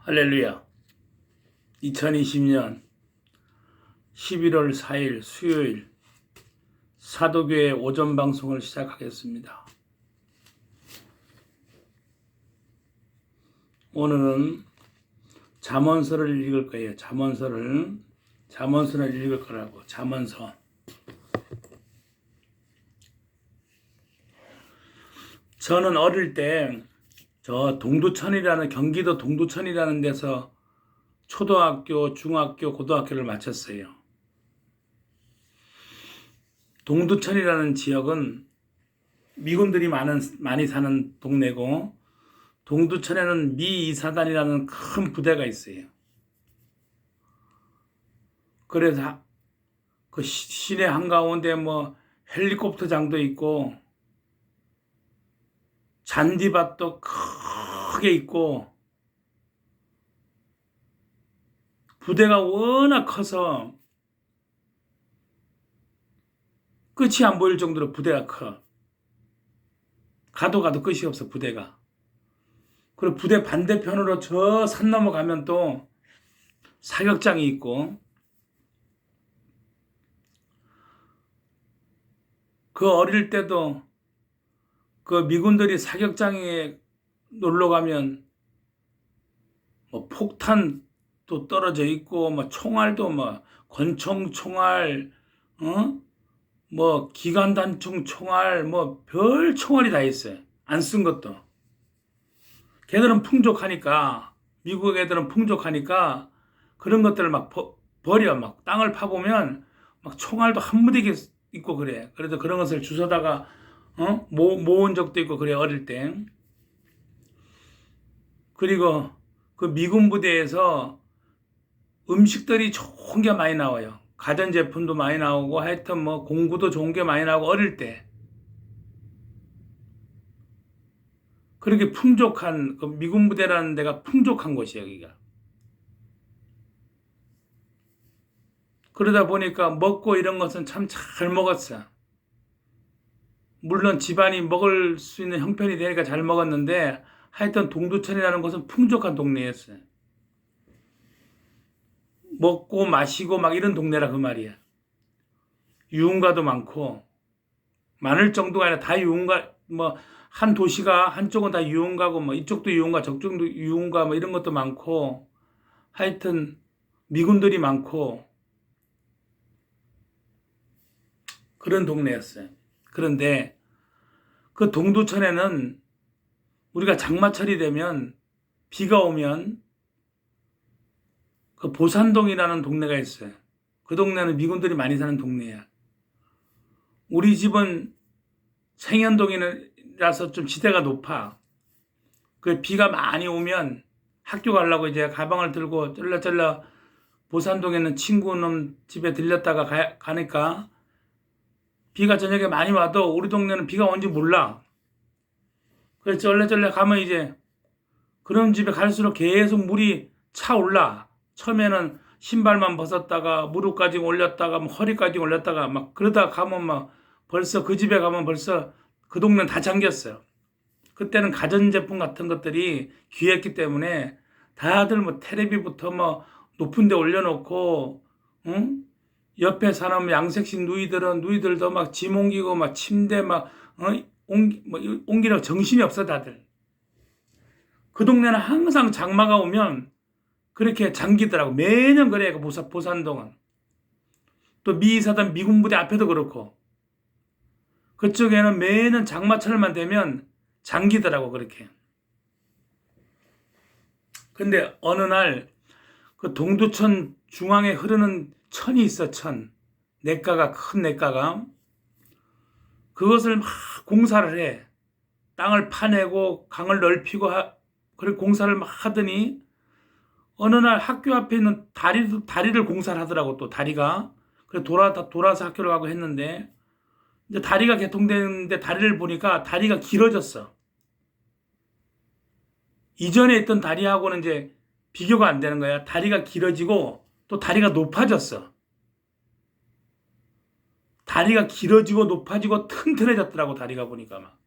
할렐루야. 2020년 11월 4일 수요일 사도교회 오전 방송을 시작하겠습니다. 오늘은 잠언서를 읽을 거예요. 잠언서를 읽을 거라고. 잠언서. 저는 어릴 때 저 동두천이라는 경기도 동두천이라는 데서 초등학교, 중학교, 고등학교를 마쳤어요. 동두천이라는 지역은 미군들이 많이 사는 동네고, 동두천에는 미 이사단이라는 큰 부대가 있어요. 그래서 그 시내 한가운데 헬리콥터장도 있고, 잔디밭도 크게 있고, 부대가 워낙 커서 끝이 안 보일 정도로 부대가 커. 가도 끝이 없어, 부대가. 그리고 부대 반대편으로 저 산 넘어가면 또 사격장이 있고, 그 어릴 때도 그 미군들이 사격장에 놀러 가면 폭탄도 떨어져 있고, 총알도 권총 총알, 기관단총 총알, 별 총알이 다 있어요. 안 쓴 것도. 걔들은 풍족하니까, 미국 애들은 풍족하니까 그런 것들을 버려. 땅을 파보면 총알도 한 무더기 있고 그래. 그래도 그런 것을 주워다가 모은 적도 있고 그래, 어릴 때. 그리고 그 미군 부대에서 음식들이 좋은 게 많이 나와요. 가전제품도 많이 나오고, 하여튼 공구도 좋은 게 많이 나오고, 어릴 때. 그렇게 풍족한, 그 미군 부대라는 데가 풍족한 곳이에요, 여기가. 그러다 보니까 먹고 이런 것은 참 잘 먹었어. 물론 집안이 먹을 수 있는 형편이 되니까 잘 먹었는데, 하여튼 동두천이라는 곳은 풍족한 동네였어요. 먹고 마시고 이런 동네라 그 말이야. 유흥가도 많고, 많을 정도가 아니라 다 유흥가, 한 도시가 한쪽은 다 유흥가고, 이쪽도 유흥가, 저쪽도 유흥가, 이런 것도 많고, 하여튼 미군들이 많고, 그런 동네였어요. 그런데 그 동두천에는 우리가 장마철이 되면, 비가 오면 그 보산동이라는 동네가 있어요. 그 동네는 미군들이 많이 사는 동네야. 우리 집은 생현동이라서 좀 지대가 높아. 그 비가 많이 오면 학교 가려고 이제 가방을 들고 쩔라쩔라 보산동에 있는 친구놈 집에 들렸다가 가니까, 비가 저녁에 많이 와도 우리 동네는 비가 온지 몰라. 그래서 쩔레쩔레 가면 이제 그런 집에 갈수록 계속 물이 차올라. 처음에는 신발만 벗었다가 무릎까지 올렸다가 허리까지 올렸다가 그러다 가면 벌써 그 집에 가면 벌써 그 동네는 다 잠겼어요. 그때는 가전제품 같은 것들이 귀했기 때문에 다들 테레비부터 높은 데 올려놓고, 옆에 사는 양색식 누이들도 짐 옮기고 침대 옮기려고 정신이 없어, 다들. 그 동네는 항상 장마가 오면 그렇게 잠기더라고. 매년 그래, 그 보산동은. 또 미사단 미군부대 앞에도 그렇고. 그쪽에는 매년 장마철만 되면 잠기더라고, 그렇게. 근데 어느 날 그 동두천 중앙에 흐르는 천이 있어, 천. 큰 냇가가. 그것을 공사를 해. 땅을 파내고 강을 넓히고 그리고 공사를 하더니, 어느 날 학교 앞에 있는 다리를 공사를 하더라고, 또 다리가. 그래서 돌아서 학교를 가고 했는데, 이제 다리가 개통되는데 다리를 보니까 다리가 길어졌어. 이전에 있던 다리하고는 이제 비교가 안 되는 거야. 다리가 길어지고 또 다리가 높아졌어. 다리가 길어지고 높아지고 튼튼해졌더라고, 다리가 보니까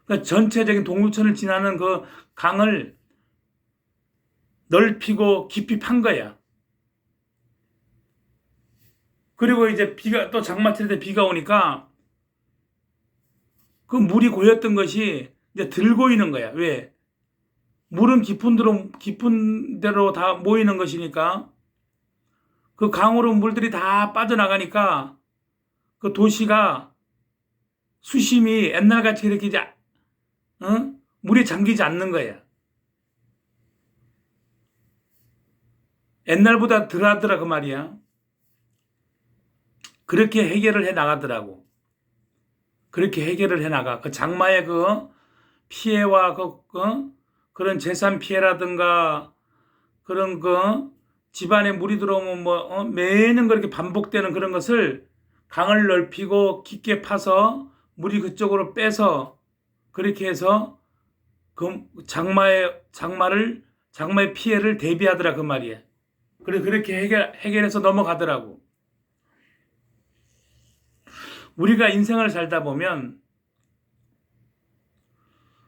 그러니까 전체적인 동두천을 지나는 그 강을 넓히고 깊이 판 거야. 그리고 이제 비가 또 장마철 때 비가 오니까 그 물이 고였던 것이 이제 들 고이는 거야. 왜? 물은 깊은 대로 다 모이는 것이니까 그 강으로 물들이 다 빠져나가니까 그 도시가 수심이 옛날같이 이렇게 이제 물이 잠기지 않는 거야. 옛날보다 덜 하더라 그 말이야. 그렇게 해결을 해 나가더라고. 그렇게 해결을 해 나가. 그 장마의 그 피해와 그런 재산 피해라든가 그런 집안에 물이 들어오면 매년 그렇게 반복되는 그런 것을 강을 넓히고 깊게 파서 물이 그쪽으로 빼서 그렇게 해서 그 장마의 피해를 대비하더라 그 말이야. 그래 그렇게 해결해서 넘어가더라고. 우리가 인생을 살다 보면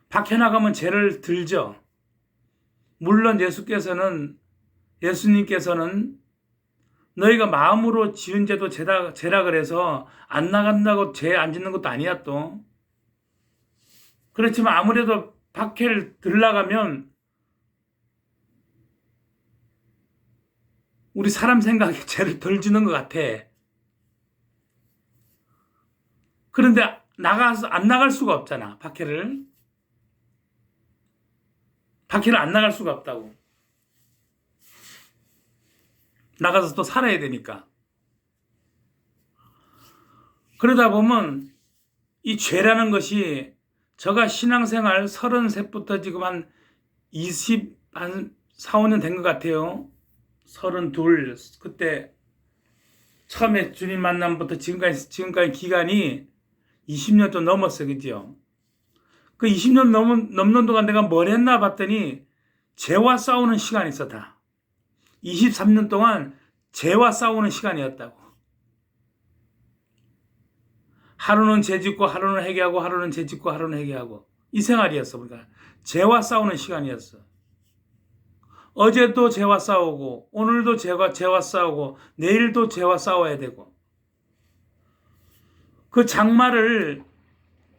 밖에 나가면 죄를 들죠. 물론 예수님께서는 너희가 마음으로 지은 죄도 죄라 그래서 안 나간다고 죄 안 짓는 것도 아니야 또. 그렇지만 아무래도 밖에 들나가면 우리 사람 생각에 죄를 덜 지는 것 같아. 그런데 안 나갈 수가 없잖아. 밖에를 안 나갈 수가 없다고. 나가서 또 살아야 되니까. 그러다 보면 이 죄라는 것이 저가 신앙생활 33부터 지금 한 4, 5년 된 것 같아요. 32 그때 처음에 주님 만남부터 지금까지 기간이 20년 좀 넘었어. 그죠? 그 20년 넘는 동안 내가 뭘 했나 봤더니 죄와 싸우는 시간이 있었다. 23년 동안 죄와 싸우는 시간이었다고. 하루는 죄 짓고 하루는 회개하고 하루는 죄 짓고 하루는 회개하고 이 생활이었어. 그러니까 죄와 싸우는 시간이었어. 어제도 죄와 싸우고 오늘도 죄와 싸우고 내일도 죄와 싸워야 되고 그 장마를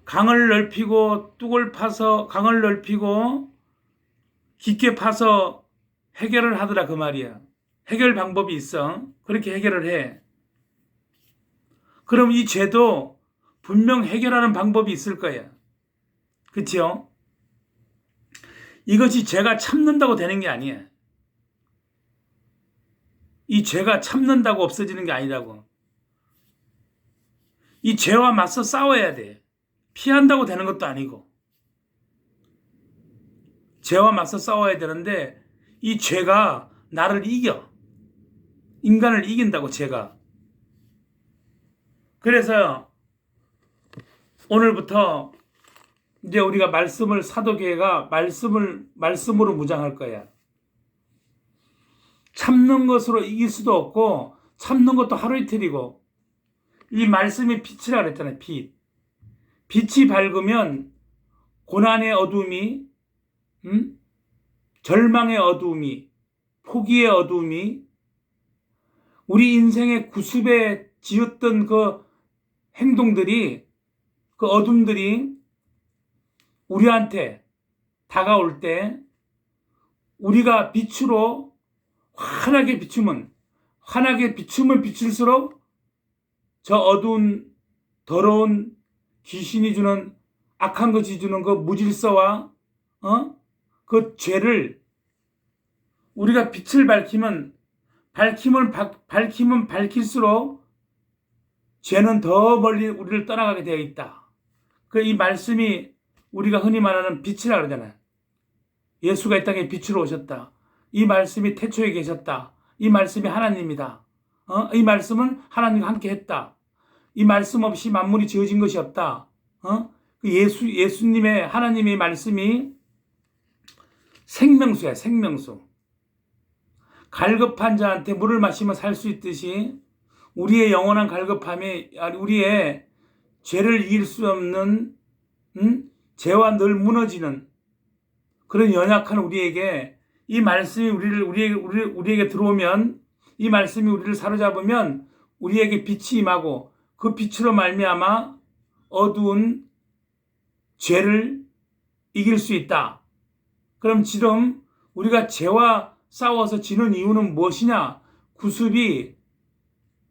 강을 넓히고 뚝을 파서 강을 넓히고 깊게 파서 해결을 하더라 그 말이야. 해결 방법이 있어. 그렇게 해결을 해. 그럼 이 죄도 분명 해결하는 방법이 있을 거야. 그치요? 이것이 죄가 참는다고 되는 게 아니야. 이 죄가 참는다고 없어지는 게 아니라고. 이 죄와 맞서 싸워야 돼. 피한다고 되는 것도 아니고. 죄와 맞서 싸워야 되는데 이 죄가 나를 이겨. 인간을 이긴다고 죄가. 그래서 오늘부터 이제 우리가 사도교회가 말씀으로 무장할 거야. 참는 것으로 이길 수도 없고 참는 것도 하루 이틀이고 이 말씀이 빛이라 그랬잖아요. 빛이 밝으면 고난의 어둠이 절망의 어둠이 포기의 어둠이 우리 인생의 구습에 지었던 그 행동들이 그 어둠들이 우리한테 다가올 때 우리가 빛으로 환하게 비추면 비출수록 저 어두운 더러운 귀신이 주는 악한 것이 주는 그 무질서와 그 죄를 우리가 빛을 밝히면 밝힐수록 죄는 더 멀리 우리를 떠나가게 되어 있다. 이 말씀이 우리가 흔히 말하는 빛이라 그러잖아요. 예수가 이 땅에 빛으로 오셨다. 이 말씀이 태초에 계셨다. 이 말씀이 하나님이다. 이 말씀은 하나님과 함께 했다. 이 말씀 없이 만물이 지어진 것이 없다. 예수님의 하나님의 말씀이 생명수야, 생명수. 갈급한 자한테 물을 마시면 살 수 있듯이 우리의 영원한 갈급함이 우리의 죄를 이길 수 없는 죄와 늘 무너지는 그런 연약한 우리에게 이 말씀이 우리에게 들어오면, 이 말씀이 우리를 사로잡으면 우리에게 빛이 임하고 그 빛으로 말미암아 어두운 죄를 이길 수 있다. 그럼 지금 우리가 죄와 싸워서 지는 이유는 무엇이냐? 구습이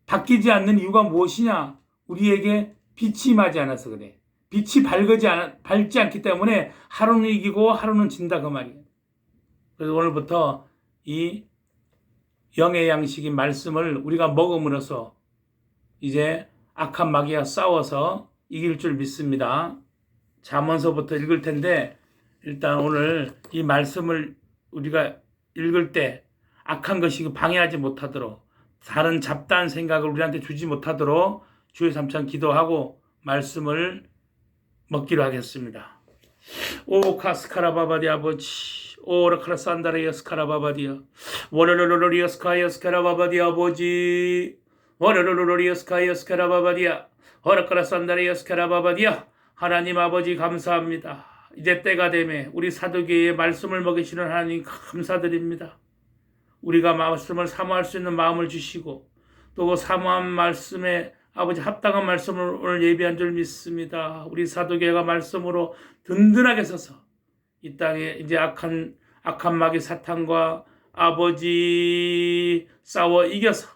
바뀌지 않는 이유가 무엇이냐? 우리에게 빛이 임하지 않아서 그래. 빛이 밝지 않기 때문에 하루는 이기고 하루는 진다, 그 말이에요. 그래서 오늘부터 이 영의 양식인 말씀을 우리가 먹음으로써 이제 악한 마귀와 싸워서 이길 줄 믿습니다. 잠언서부터 읽을 텐데, 일단 오늘 이 말씀을 우리가 읽을 때 악한 것이 방해하지 못하도록, 다른 잡다한 생각을 우리한테 주지 못하도록 주의 삼창 기도하고 말씀을 먹기로 하겠습니다. 오 카스카라바바디 아버지, 오라카라 산다레 여스카라바바디야, 워르르르르 여스카 여스카라바바디 아버지, 워르르르르 여스카 여스카라바바디야, 오라카라 산다레 여스카라바바디야. 하나님 아버지 감사합니다. 이제 때가 되매 우리 사도계의 말씀을 먹이시는 하나님 감사드립니다. 우리가 말씀을 사모할 수 있는 마음을 주시고 또 그 사모한 말씀에 아버지 합당한 말씀을 오늘 예비한 줄 믿습니다. 우리 사도계가 말씀으로 든든하게 서서 이 땅에 이제 악한 마귀 사탄과 아버지 싸워 이겨서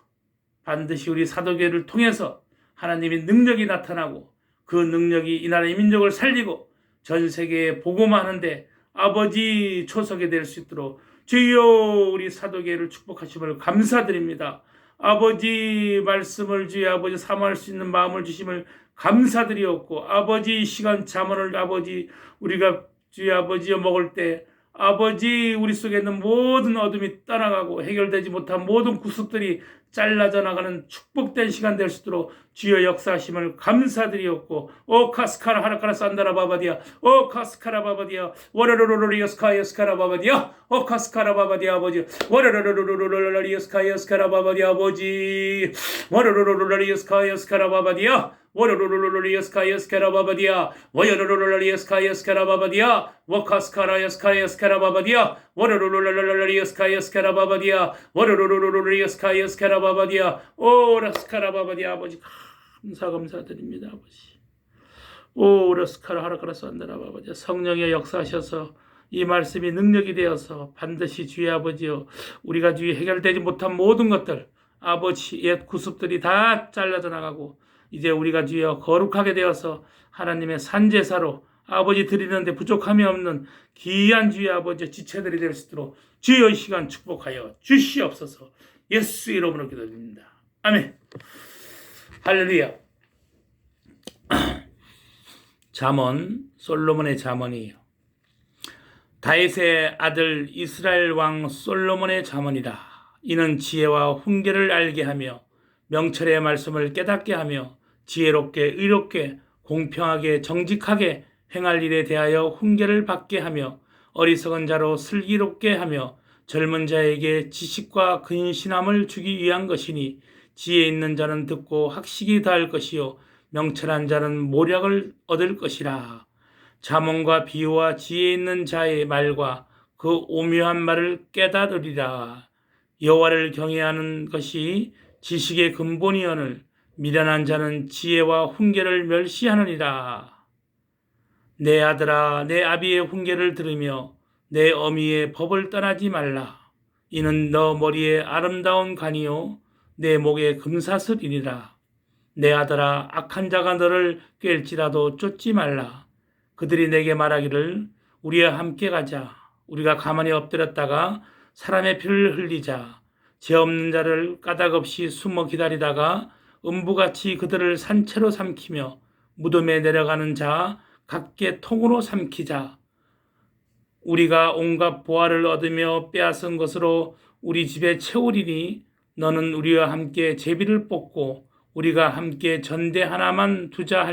반드시 우리 사도계를 통해서 하나님의 능력이 나타나고 그 능력이 이 나라의 민족을 살리고 전 세계에 복음만 하는데 아버지 초석이 될 수 있도록 주여 우리 사도계를 축복하심을 감사드립니다. 아버지 말씀을 주여 아버지 사모할 수 있는 마음을 주심을 감사드리옵고 아버지 시간 잠언을 아버지 우리가 주여 아버지여 먹을 때 아버지 우리 속에 있는 모든 어둠이 떠나가고 해결되지 못한 모든 구습들이 잘라져 나가는 축복된 시간 될 수 있도록 주여 역사하심을 감사드리옵고 오 카스카라 하라카라 산다라 바바디야 오 카스카라 바바디야 워르르르르 여스카 여스카라 바바디야 오 카스카라 바바디야 아버지 워르르르르르 여스카 여스카라 바바디야 아버지 워르르르르 여스카 여스카라 바바디야 워르르르르 여스카 여스카라 바바디야 워르르르르 여스카 여스카라 바바디야 워카스카라 여스카 여스카라 바바디야 워르르르르 여스카 여스카라 바바디야 워르르르르 여스카 여스카라 바바디야 오 라스카라 바바디야 아버지 감사드립니다 아버지. 오 라스카라 하라카라 산다라 바바디야 성령의 역사하셔서 이 말씀이 능력이 되어서 반드시 주의 아버지여 우리가 주의 해결되지 못한 모든 것들 아버지 옛 구습들이 다 잘라져 나가고 이제 우리가 주여 거룩하게 되어서 하나님의 산제사로 아버지 드리는데 부족함이 없는 귀한 주의 아버지 지체들이 될 수 있도록 주여 이 시간 축복하여 주시옵소서. 예수 이름으로 기도드립니다. 아멘. 할렐루야. 잠언 솔로몬의 잠언이에요. 다윗의 아들 이스라엘 왕 솔로몬의 잠언이라. 이는 지혜와 훈계를 알게 하며 명철의 말씀을 깨닫게 하며 지혜롭게 의롭게 공평하게 정직하게 행할 일에 대하여 훈계를 받게 하며 어리석은 자로 슬기롭게 하며 젊은 자에게 지식과 근신함을 주기 위한 것이니 지혜 있는 자는 듣고 학식이 더할 것이요 명철한 자는 모략을 얻을 것이라. 잠언과 비유와 지혜 있는 자의 말과 그 오묘한 말을 깨달으리라. 여호와를 경외하는 것이 지식의 근본이오늘 미련한 자는 지혜와 훈계를 멸시하느니라. 내 아들아 내 아비의 훈계를 들으며 내 어미의 법을 떠나지 말라. 이는 너 머리에 아름다운 관이요 내 목에 금사슬이니라. 내 아들아 악한 자가 너를 꿰일지라도 쫓지 말라. 그들이 내게 말하기를 우리와 함께 가자. 우리가 가만히 엎드렸다가 사람의 피를 흘리자. 죄 없는 자를 까닭없이 숨어 기다리다가 음부같이 그들을 산채로 삼키며 무덤에 내려가는 자 각계 통으로 삼키자. 우리가 온갖 보화를 얻으며 빼앗은 것으로 우리 집에 채우리니 너는 우리와 함께 제비를 뽑고 우리가 함께 전대 하나만 두자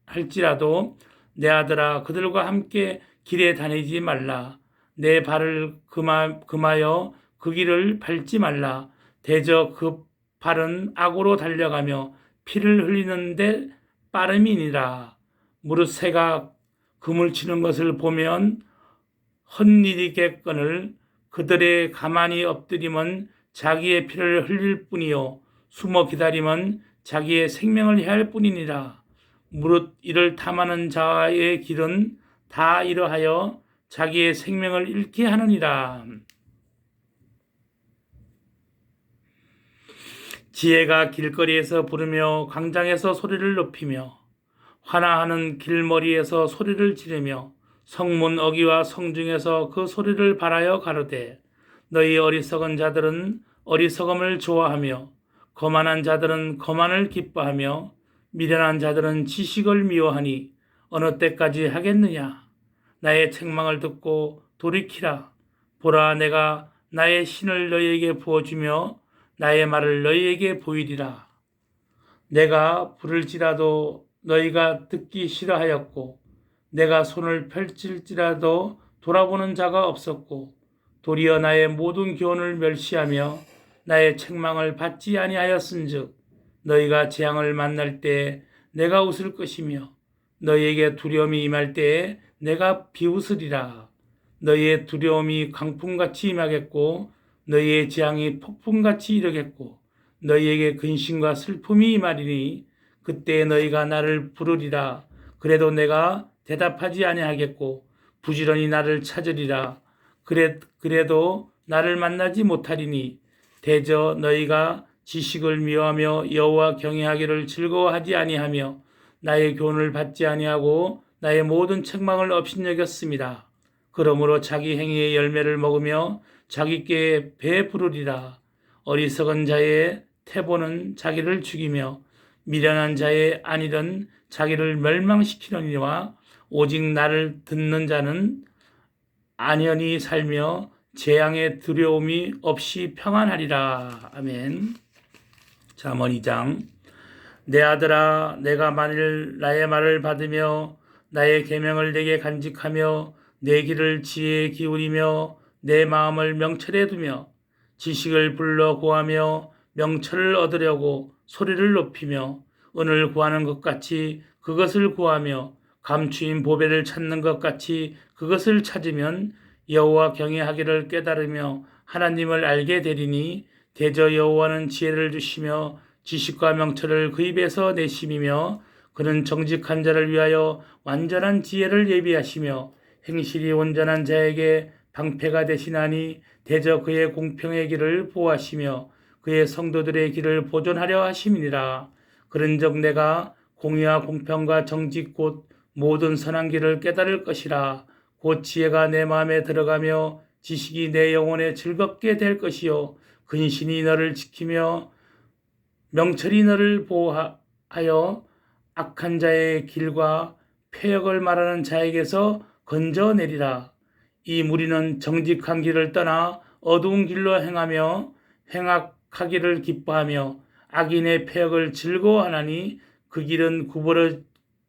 할지라도 내 아들아 그들과 함께 길에 다니지 말라. 내 발을 금하여 그 길을 밟지 말라. 대저 그 발은 악으로 달려가며 피를 흘리는데 빠름이니라. 무릇 새가 그물 치는 것을 보면 헛일이겠거늘 그들의 가만히 엎드림은 자기의 피를 흘릴 뿐이요 숨어 기다림은 자기의 생명을 해할 뿐이니라. 무릇 이를 탐하는 자의 길은 다 이러하여 자기의 생명을 잃게 하느니라. 지혜가 길거리에서 부르며 광장에서 소리를 높이며 환화하는 길머리에서 소리를 지르며 성문 어귀와 성중에서 그 소리를 발하여 가로되 너희 어리석은 자들은 어리석음을 좋아하며 거만한 자들은 거만을 기뻐하며 미련한 자들은 지식을 미워하니 어느 때까지 하겠느냐. 나의 책망을 듣고 돌이키라. 보라, 내가 나의 신을 너희에게 부어주며 나의 말을 너희에게 보이리라. 내가 부를지라도 너희가 듣기 싫어하였고 내가 손을 펼칠지라도 돌아보는 자가 없었고 도리어 나의 모든 교훈을 멸시하며 나의 책망을 받지 아니하였은즉 너희가 재앙을 만날 때에 내가 웃을 것이며 너희에게 두려움이 임할 때에 내가 비웃으리라. 너희의 두려움이 강풍같이 임하겠고 너희의 재앙이 폭풍같이 이르겠고 너희에게 근심과 슬픔이 임하리니 그때 너희가 나를 부르리라. 그래도 내가 대답하지 아니하겠고 부지런히 나를 찾으리라. 그래도 나를 만나지 못하리니 대저 너희가 지식을 미워하며 여호와 경외하기를 즐거워하지 아니하며 나의 교훈을 받지 아니하고 나의 모든 책망을 업신여겼습니다. 그러므로 자기 행위의 열매를 먹으며 자기께 배부르리라. 어리석은 자의 태보는 자기를 죽이며 미련한 자의 안일은 자기를 멸망시키느니와 오직 나를 듣는 자는 안연히 살며 재앙의 두려움이 없이 평안하리라. 아멘. 잠언 2장. 내 아들아, 내가 만일 나의 말을 받으며 나의 계명을 내게 간직하며 내 길을 지혜에 기울이며 내 마음을 명철에 두며 지식을 불러 구하며 명철을 얻으려고 소리를 높이며 은을 구하는 것 같이 그것을 구하며 감추인 보배를 찾는 것 같이 그것을 찾으면 여호와 경외하기를 깨달으며 하나님을 알게 되리니 대저 여호와는 지혜를 주시며 지식과 명철을 그 입에서 내심이며 그는 정직한 자를 위하여 완전한 지혜를 예비하시며 행실이 온전한 자에게 방패가 되시나니 대저 그의 공평의 길을 보호하시며 그의 성도들의 길을 보존하려 하심이니라. 그런즉 내가 공의와 공평과 정직 곧 모든 선한 길을 깨달을 것이라. 곧 지혜가 내 마음에 들어가며 지식이 내 영혼에 즐겁게 될 것이요 근신이 너를 지키며 명철이 너를 보호하여 악한 자의 길과 폐역을 말하는 자에게서 건져내리라. 이 무리는 정직한 길을 떠나 어두운 길로 행하며 행악하기를 기뻐하며 악인의 폐역을 즐거워하나니 그 길은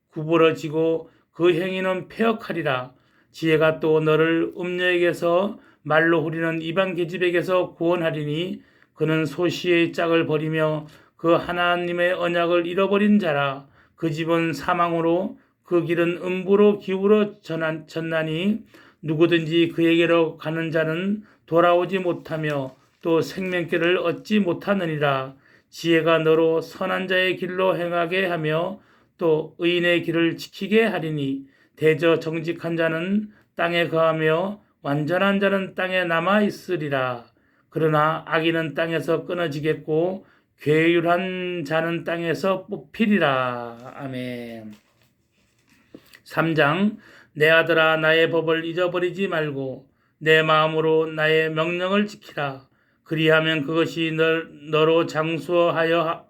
구부러지고 그 행위는 폐역하리라. 지혜가 또 너를 음녀에게서 말로 후리는 이방 계집에게서 구원하리니 그는 소시의 짝을 버리며 그 하나님의 언약을 잃어버린 자라. 그 집은 사망으로 그 길은 음부로 기울어졌나니 누구든지 그에게로 가는 자는 돌아오지 못하며 또 생명길을 얻지 못하느니라. 지혜가 너로 선한 자의 길로 행하게 하며 또 의인의 길을 지키게 하리니 대저 정직한 자는 땅에 거하며 완전한 자는 땅에 남아 있으리라. 그러나 악인은 땅에서 끊어지겠고 괴율한 자는 땅에서 뽑히리라. 아멘. 3장. 내 아들아, 나의 법을 잊어버리지 말고 내 마음으로 나의 명령을 지키라. 그리하면 그것이 너로 장수하여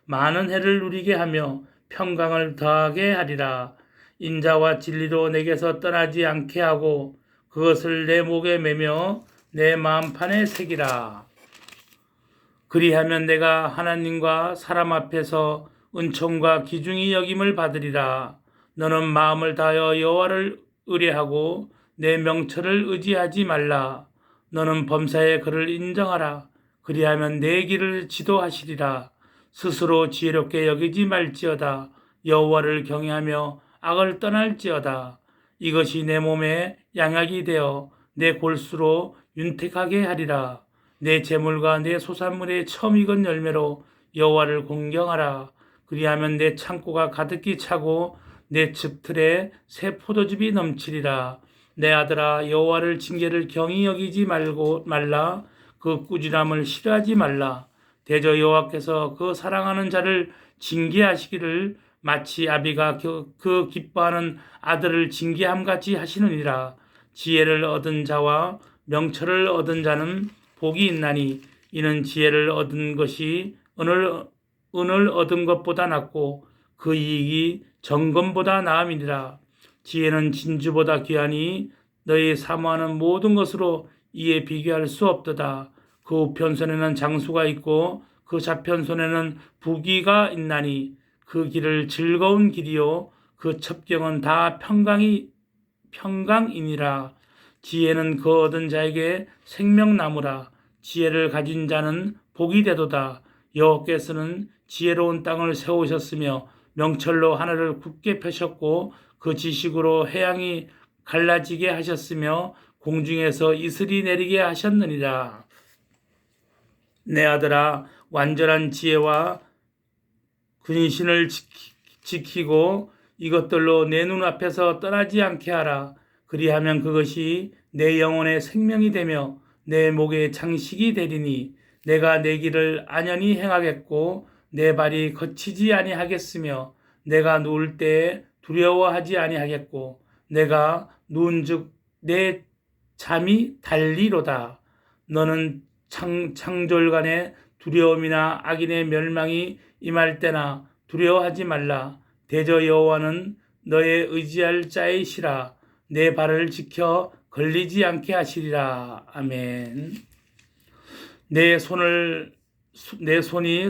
많은 해를 누리게 하며 평강을 더하게 하리라. 인자와 진리로 내게서 떠나지 않게 하고 그것을 내 목에 매며 내 마음판에 새기라. 그리하면 내가 하나님과 사람 앞에서 은총과 기중이 여김을 받으리라. 너는 마음을 다하여 여호와를 의뢰하고 내 명철을 의지하지 말라. 너는 범사의 그를 인정하라. 그리하면 내 길을 지도하시리라. 스스로 지혜롭게 여기지 말지어다. 여호와를 경외하며 악을 떠날지어다. 이것이 내 몸에 양약이 되어 내 골수로 윤택하게 하리라. 내 재물과 내 소산물의 처음 익은 열매로 여호와를 공경하라. 그리하면 내 창고가 가득히 차고 내 즙틀에 새 포도즙이 넘치리라. 내 아들아, 여호와를 징계를 경히 여기지 말라. 그 꾸지람을 싫어하지 말라. 대저 여호와께서 그 사랑하는 자를 징계하시기를 마치 아비가 그 기뻐하는 아들을 징계함같이 하시느니라. 지혜를 얻은 자와 명철을 얻은 자는 복이 있나니 이는 지혜를 얻은 것이 은을 얻은 것보다 낫고 그 이익이 정금보다 나음이니라. 지혜는 진주보다 귀하니 너희 사모하는 모든 것으로 이에 비교할 수 없도다. 그 우편손에는 장수가 있고 그 좌편손에는 부귀가 있나니 그 길을 즐거운 길이요 그 첩경은 다 평강이니라. 지혜는 그 얻은 자에게 생명나무라. 지혜를 가진 자는 복이 되도다. 여호와께서는 지혜로운 땅을 세우셨으며 명철로 하늘을 굳게 펴셨고 그 지식으로 해양이 갈라지게 하셨으며 공중에서 이슬이 내리게 하셨느니라. 내 아들아, 완전한 지혜와 근신을 지키고 이것들로 내 눈앞에서 떠나지 않게 하라. 그리하면 그것이 내 영혼의 생명이 되며 내 목의 장식이 되리니 내가 내 길을 안연히 행하겠고 내 발이 거치지 아니하겠으며 내가 누울 때에 두려워하지 아니하겠고 내가 누운즉 내 잠이 달리로다. 너는 창졸간에 두려움이나 악인의 멸망이 임할 때나 두려워하지 말라. 대저 여호와는 너의 의지할 자이시라. 내 발을 지켜 걸리지 않게 하시리라. 아멘. 내 손이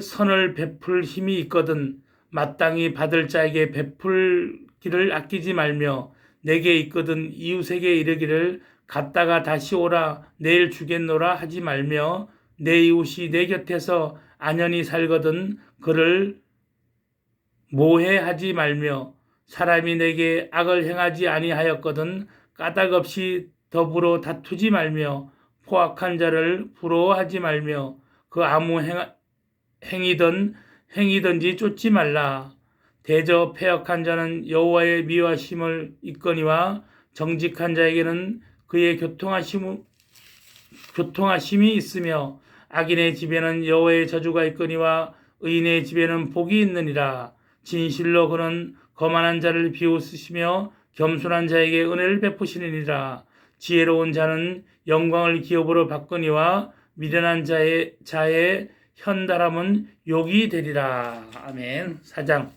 선을 베풀 힘이 있거든 마땅히 받을 자에게 베풀기를 아끼지 말며 내게 있거든 이웃에게 이르기를 갔다가 다시 오라 내일 주겠노라 하지 말며 내 이웃이 내 곁에서 안연히 살거든 그를 모해하지 말며 사람이 내게 악을 행하지 아니하였거든 까닭 없이 더불어 다투지 말며 포악한 자를 부러워하지 말며 그 아무 행위든지 쫓지 말라. 대저 패역한 자는 여호와의 미워하심을 입거니와 정직한 자에게는 그의 교통하심이 있으며 악인의 집에는 여호와의 저주가 있거니와 의인의 집에는 복이 있느니라. 진실로 그는 거만한 자를 비웃으시며 겸손한 자에게 은혜를 베푸시느니라. 지혜로운 자는 영광을 기업으로 바꾸니와 미련한 자의 현달함은 욕이 되리라. 아멘. 4장.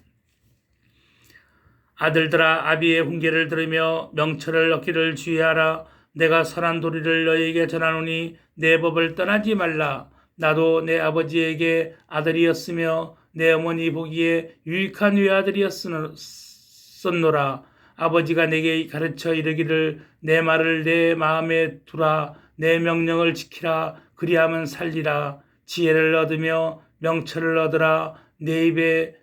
아들들아, 아비의 훈계를 들으며 명철을 얻기를 주의하라. 내가 선한 도리를 너희에게 전하노니 내 법을 떠나지 말라. 나도 내 아버지에게 아들이었으며 내 어머니 보기에 유익한 외아들이었었노라. 아버지가 내게 가르쳐 이르기를 내 말을 내 마음에 두라. 내 명령을 지키라. 그리하면 살리라. 지혜를 얻으며 명철을 얻으라. 내 입에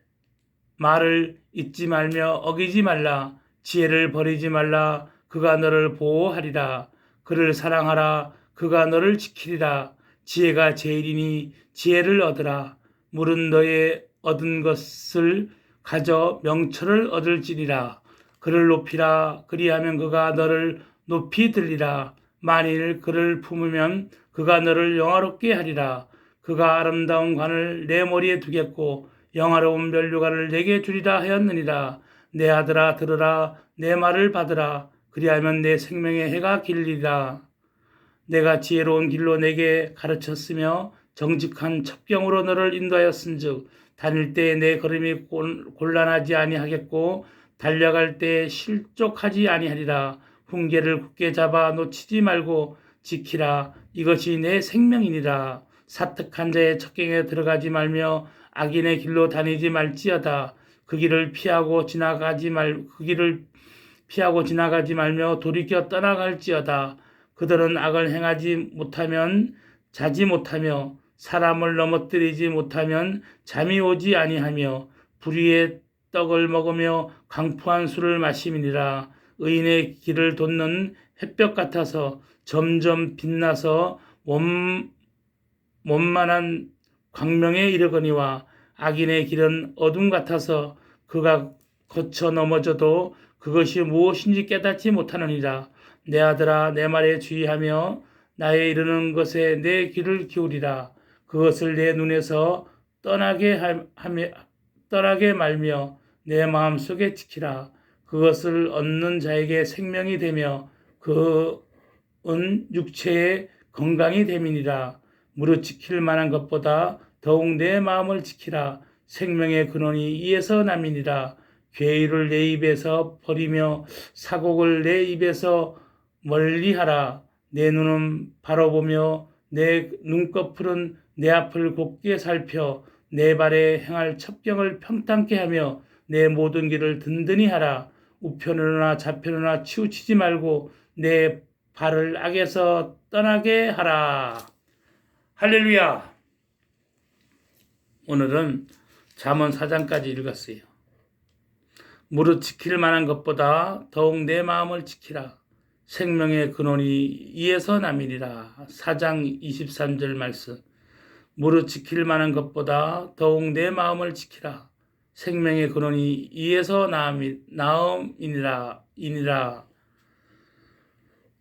말을 잊지 말며 어기지 말라. 지혜를 버리지 말라. 그가 너를 보호하리라. 그를 사랑하라. 그가 너를 지키리라. 지혜가 제일이니 지혜를 얻으라. 물은 너의 얻은 것을 가져 명철을 얻을지니라. 그를 높이라. 그리하면 그가 너를 높이 들리라. 만일 그를 품으면 그가 너를 영화롭게 하리라. 그가 아름다운 관을 내 머리에 두겠고 영화로운 면류관을 내게 주리라 하였느니라. 내 아들아, 들으라. 내 말을 받으라. 그리하면 내 생명의 해가 길리라. 내가 지혜로운 길로 내게 가르쳤으며 정직한 첩경으로 너를 인도하였은즉 다닐 때에 내 걸음이 곤란하지 아니하겠고 달려갈 때에 실족하지 아니하리라. 훈계를 굳게 잡아 놓치지 말고 지키라. 이것이 내 생명이니라. 사특한 자의 첩경에 들어가지 말며 악인의 길로 다니지 말지어다. 그 길을 피하고 지나가지 말며 돌이켜 떠나갈지어다. 그들은 악을 행하지 못하면 자지 못하며 사람을 넘어뜨리지 못하면 잠이 오지 아니하며 불의의 떡을 먹으며 강포한 술을 마심이니라. 의인의 길을 돋는 햇볕 같아서 점점 빛나서 원만한 광명에 이르거니와 악인의 길은 어둠 같아서 그가 거쳐 넘어져도 그것이 무엇인지 깨닫지 못하느니라. 내 아들아, 내 말에 주의하며 나의 이르는 것에 내 귀를 기울이라. 그것을 내 눈에서 떠나게 말며 내 마음속에 지키라. 그것을 얻는 자에게 생명이 되며 그은 육체의 건강이 됨이니라. 무릇 지킬 만한 것보다 더욱 내 마음을 지키라. 생명의 근원이 이에서 남이니라. 괴의를 내 입에서 버리며 사곡을 내 입에서 멀리하라. 내 눈은 바로 보며 내 눈꺼풀은 내 앞을 곱게 살펴 내 발에 행할 첩경을 평탄케 하며 내 모든 길을 든든히 하라. 우편으로나 좌편으로나 치우치지 말고 내 발을 악에서 떠나게 하라. 할렐루야. 오늘은 잠언 4장까지 읽었어요. 무릇 지킬 만한 것보다 더욱 내 마음을 지키라. 생명의 근원이 이에서 남이니라. 4장 23절 말씀. 무릇 지킬 만한 것보다 더욱 내 마음을 지키라. 생명의 근원이 이에서 나음이니라.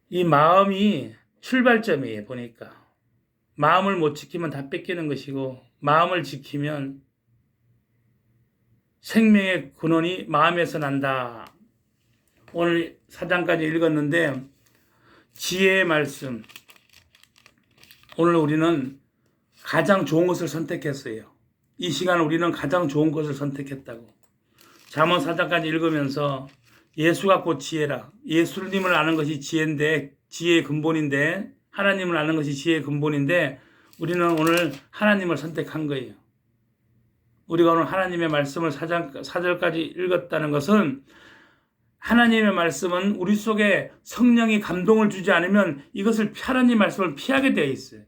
이 마음이 출발점이에요. 보니까 마음을 못 지키면 다 뺏기는 것이고, 마음을 지키면 생명의 근원이 마음에서 난다. 오늘 4장까지 읽었는데 지혜의 말씀, 오늘 우리는 가장 좋은 것을 선택했어요. 이 시간 우리는 가장 좋은 것을 선택했다고. 잠언 4장까지 읽으면서 예수가 곧 지혜라. 예수님을 아는 것이 지혜인데, 지혜의 근본인데, 하나님을 아는 것이 지혜의 근본인데, 우리는 오늘 하나님을 선택한 거예요. 우리가 오늘 하나님의 말씀을 4절까지 읽었다는 것은, 하나님의 말씀은 우리 속에 성령이 감동을 주지 않으면 이것을 하나님 말씀을 피하게 되어 있어요.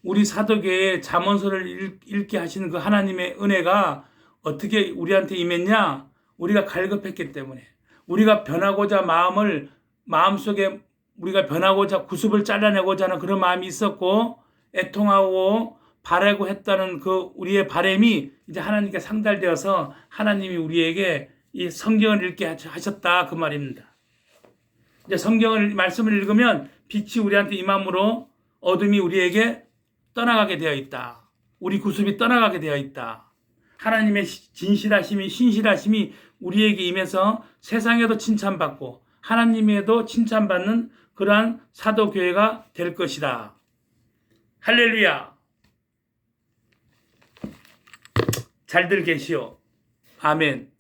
우리 사도교회에 잠언서를 읽게 하시는 그 하나님의 은혜가 어떻게 우리한테 임했냐? 우리가 갈급했기 때문에, 우리가 변하고자 마음속에 우리가 변하고자 구습을 잘라내고자 하는 그런 마음이 있었고, 애통하고 바라고 했다는 그 우리의 바람이 이제 하나님께 상달되어서 하나님이 우리에게 이 성경을 읽게 하셨다, 그 말입니다. 이제 성경을 말씀을 읽으면 빛이 우리한테 임함으로 어둠이 우리에게 떠나가게 되어 있다. 우리 구습이 떠나가게 되어 있다. 하나님의 진실하심이, 신실하심이 우리에게 임해서 세상에도 칭찬받고 하나님에도 칭찬받는 그러한 사도교회가 될 것이다. 할렐루야. 잘들 계시오. 아멘.